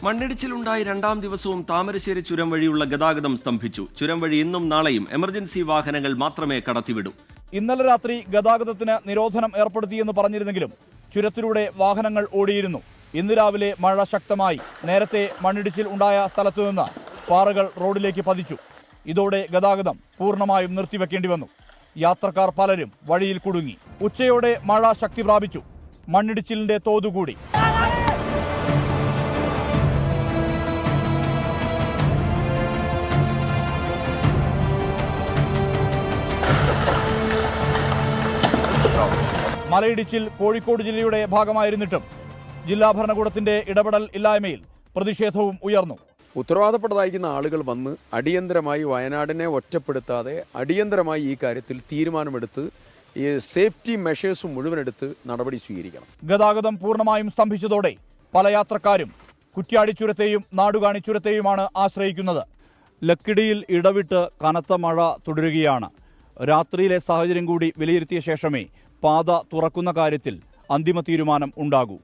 മണ്ണിടിച്ചിലുണ്ടായി രണ്ടാം ദിവസവും താമരശ്ശേരി ചുരം വഴിയുള്ള ഗതാഗതം സ്തംഭിച്ചു. ചുരം വഴി ഇന്നും നാളെയും എമർജൻസി വാഹനങ്ങൾ മാത്രമേ കടത്തിവിടൂ. ഇന്നലെ രാത്രി ഗതാഗതത്തിന് നിരോധനം ഏർപ്പെടുത്തിയെന്ന് പറഞ്ഞിരുന്നെങ്കിലും ചുരത്തിലൂടെ വാഹനങ്ങൾ ഓടിയിരുന്നു. ഇന്ന് രാവിലെ മഴ ശക്തമായി. നേരത്തെ മണ്ണിടിച്ചിൽ ഉണ്ടായ സ്ഥലത്തുനിന്ന് പാറകൾ റോഡിലേക്ക് പതിച്ചു. ഇതോടെ ഗതാഗതം പൂർണ്ണമായും നിർത്തിവെക്കേണ്ടി വന്നു. യാത്രക്കാർ പലരും വഴിയിൽ കുടുങ്ങി. ഉച്ചയോടെ മഴ ശക്തി പ്രാപിച്ചു. മണ്ണിടിച്ചിലിന്റെ തോതുകൂടി. മലയിടിച്ചിൽ കോഴിക്കോട് ജില്ലയുടെ ഭാഗമായിരുന്നിട്ടും ജില്ലാ ഭരണകൂടത്തിന്റെ ഇടപെടൽ ഇല്ലായ്മയിൽ പ്രതിഷേധവും ഉയർന്നു. ഉത്തരവാദപ്പെട്ടതായിരിക്കുന്ന ആളുകൾ വന്ന് അടിയന്തരമായി വയനാടിനെ ഒറ്റപ്പെടുത്താതെ അടിയന്തരമായി ഈ കാര്യത്തിൽ തീരുമാനമെടുത്ത് ഈ സേഫ്റ്റി മെഷേഴ്സ് മുഴുവനെടുത്ത് നടപടി സ്വീകരിക്കണം. ഗതാഗതം പൂർണ്ണമായും സ്തംഭിച്ചതോടെ പല യാത്രക്കാരും കുറ്റ്യാടി ചുരത്തെയും നാടുകാണി ചുരത്തെയുമാണ് ആശ്രയിക്കുന്നത്. ലക്കിടിയിൽ ഇടവിട്ട് കനത്ത മഴ തുടരുകയാണ്. രാത്രിയിലെ സാഹചര്യം കൂടി വിലയിരുത്തിയ ശേഷമേ പാത തുറക്കുന്ന കാര്യത്തിൽ അന്തിമ തീരുമാനം ഉണ്ടാകൂ.